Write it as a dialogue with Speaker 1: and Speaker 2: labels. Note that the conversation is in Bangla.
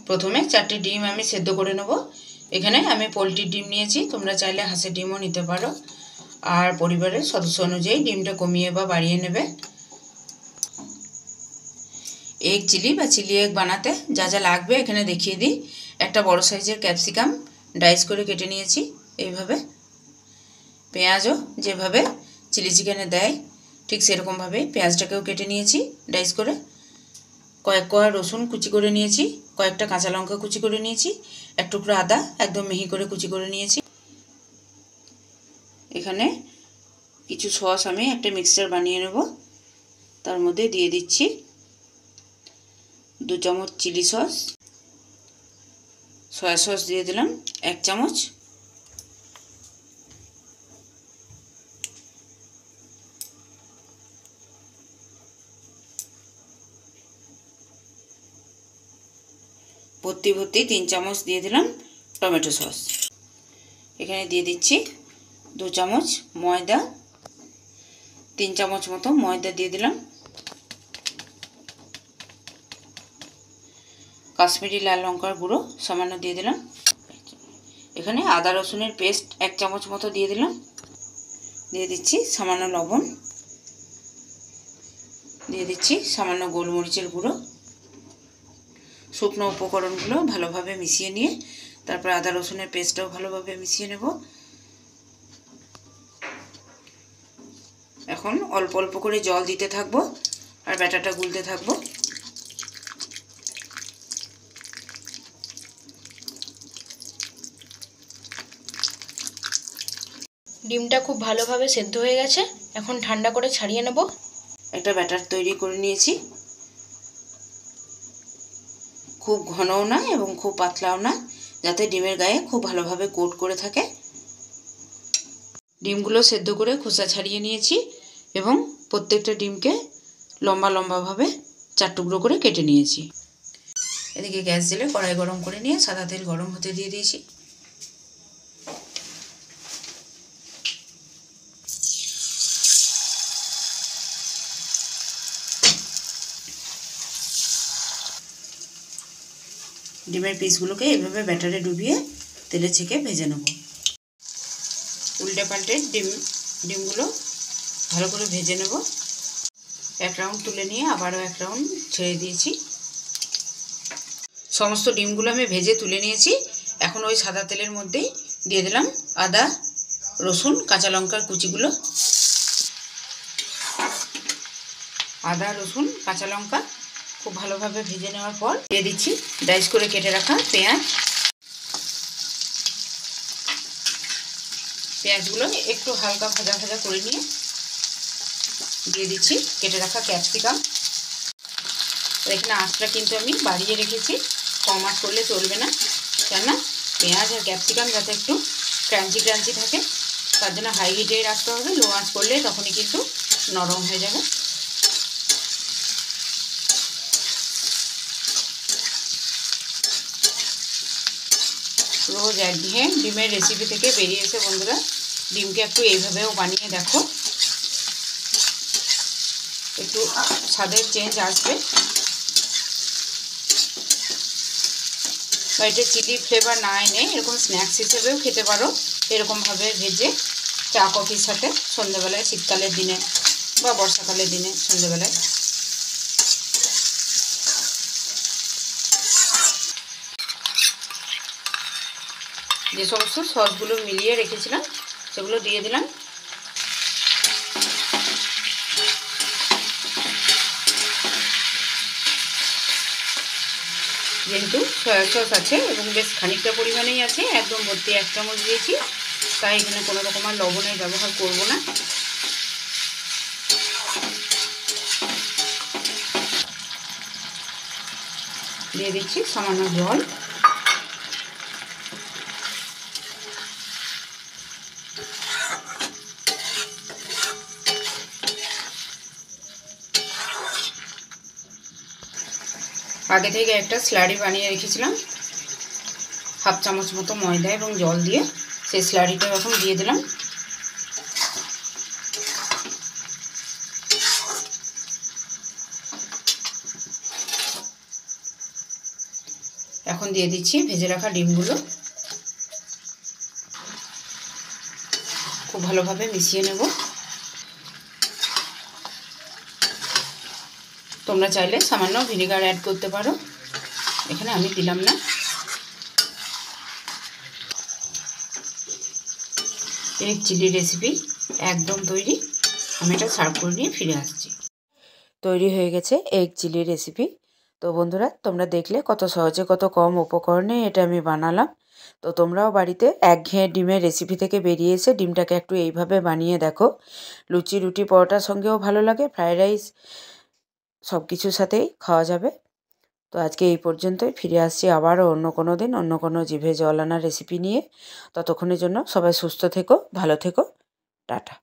Speaker 1: প্রথমে 4টি ডিম আমি সেদ্ধ করে নেব। এখানে আমি পোলট্রির ডিম নিয়েছি, তোমরা চাইলে হাঁসের ডিমও নিতে পারো। আর পরিবারের সদস্য অনুযায়ী ডিমটা কমিয়ে বা বাড়িয়ে নেবে। এগ চিলি বা চিলি এগ বানাতে যা যা লাগবে এখানে দেখিয়ে দিই। একটা বড় সাইজের ক্যাপসিকাম ডাইস করে কেটে নিয়েছি এইভাবে। পেঁয়াজও যেভাবে চিলি চিকেনে দেয় ঠিক সেরকমভাবে পেঁয়াজটাকেও কেটে নিয়েছি ডাইস করে। কয়েক কোয়া রসুন কুচি করে নিয়েছি, কয়েকটা কাঁচা লঙ্কা কুচি করে নিয়েছি, এক টুকরো আদা একদম মিহি করে কুচি করে নিয়েছি। এখানে কিছু সস আমি একটা মিক্সচার বানিয়ে নেব। তার মধ্যে দিয়ে দিচ্ছি 2 চামচ চিলি সস, সয়া সস দিয়ে দিলাম 1 চামচ, ভর্তি 3 চামচ দিয়ে দিলাম টমেটো সস। এখানে দিয়ে দিচ্ছি 2 চামচ ময়দা, 3 চামচ মতো ময়দা দিয়ে দিলাম। কাশ্মীরি লাল লঙ্কার গুঁড়ো সামান্য দিয়ে দিলাম। এখানে আদা রসুনের পেস্ট 1 চামচ মতো দিয়ে দিলাম। দিয়ে দিচ্ছি সামান্য লবণ, দিয়ে দিচ্ছি সামান্য গোলমরিচের গুঁড়ো। শুকনো উপকরণগুলো ভালোভাবে মিশিয়ে নিয়ে তারপর আদা রসুনের পেস্টটাও ভালোভাবে মিশিয়ে নেব। এখন অল্প অল্প করে জল দিতে থাকবো আর ব্যাটারটা গুলতে থাকবো।
Speaker 2: ডিমটা খুব ভালোভাবে সেদ্ধ হয়ে গেছে, এখন ঠান্ডা করে ছাড়িয়ে নেব।
Speaker 1: একটা ব্যাটার তৈরি করে নিয়েছি, খুব ঘনও না এবং খুব পাতলাও না, যাতে ডিমের গায়ে খুব ভালোভাবে কোট করে থাকে। ডিমগুলো সেদ্ধ করে খোসা ছাড়িয়ে নিয়েছি এবং প্রত্যেকটা ডিমকে লম্বা লম্বাভাবে 4 টুকরো করে কেটে নিয়েছি। এদিকে গ্যাস জেলে কড়াই গরম করে নিয়ে সাদা তেল গরম হতে দিয়ে দিয়েছি। ডিমের পিসগুলোকে এভাবে ব্যাটারে ডুবিয়ে তেলে ছেঁকে ভেজে নেব। উল্টে পাল্টে ডিমগুলো ভালো করে ভেজে নেব। 1 রাউন্ড তুলে নিয়ে আবারও 1 রাউন্ড ছেড়ে দিয়েছি। সমস্ত ডিমগুলো আমি ভেজে তুলে নিয়েছি। এখন ওই সাদা তেলের মধ্যেই দিয়ে দিলাম আদা রসুন কাঁচা লঙ্কার কুচিগুলো। আদা রসুন কাঁচা লঙ্কা খুব ভালোভাবে ভেজে নেওয়ার পর দিয়ে দিচ্ছি ডাইস করে কেটে রাখা পেঁয়াজ। পেঁয়াজগুলো একটু হালকা ভাজা ভাজা করে নিয়ে দিয়ে দিচ্ছি কেটে রাখা ক্যাপসিকাম। এখানে আঁচটা কিন্তু আমি বাড়িয়ে রেখেছি, কম আঁচ করলে চলবে না, কেননা পেঁয়াজ আর ক্যাপসিকাম যাতে একটু ক্রাঞ্চি ক্রাঞ্চি থাকে তার জন্য হাই হিটেই রাখতে হবে। লো আঁচ করলে তখনই কিন্তু নরম হয়ে যাবে। রোজ একঘেয়ে ডিমের রেসিপি থেকে বেরিয়ে এসে বন্ধুরা ডিমকে একটু এইভাবেও বানিয়ে দেখো, একটু স্বাদের চেঞ্জ আসবে। বা এটা চিলি ফ্লেভার না এনে এরকম স্ন্যাক্স হিসেবেও খেতে পারো, এরকমভাবে ভেজে চা কফির সাথে সন্ধ্যেবেলায়, শীতকালের দিনে বা বর্ষাকালের দিনে সন্ধ্যেবেলায়। যে সমস্ত সসগুলো মিলিয়ে রেখেছিলাম সেগুলো দিয়ে দিলাম। যেহেতু সয়া সস আছে এবং বেশ খানিকটা পরিমাণেই আছে, একদম ভর্তি 1 চামচ দিয়েছি, তাই এখানে কোনো রকম আর লবণের ব্যবহার করব না। দিয়ে দিচ্ছি সামান্য জল। আগে থেকে একটা স্লারি বানিয়ে রেখেছিলাম 1/2 চামচ মতো ময়দা এবং জল দিয়ে, সেই স্লারিটা এখন দিয়ে দিলাম। এখন দিয়ে দিচ্ছি ভেজে রাখা ডিমগুলো। খুব ভালোভাবে মিশিয়ে নেব। তোমরা চাইলে সামান্য ভিনেগার অ্যাড করতে পারো, এখানে আমি দিলাম না। এগ চিলি রেসিপি একদম তৈরি। আমি এটা সার্ভ করে নিয়ে ফিরে আসছি। তৈরি হয়ে গেছে এগ চিলি রেসিপি। তো বন্ধুরা, তোমরা দেখলে কত সহজে কত কম উপকরণে এটা আমি বানালাম। তো তোমরাও বাড়িতে একঘেয়ে ডিমের রেসিপি থেকে বেরিয়ে এসে ডিমটাকে একটু এইভাবে বানিয়ে দেখো। লুচি, রুটি, পরোটার সঙ্গেও ভালো লাগে, ফ্রায়েড রাইস সব কিছুর সাথেই খাওয়া যাবে। তো আজকে এই পর্যন্তই। ফিরে আসছি আবারও অন্য কোনো দিন অন্য কোনো জিভে জল আনা রেসিপি নিয়ে। ততক্ষণের জন্য সবাই সুস্থ থেকো, ভালো থেকো, টাটা।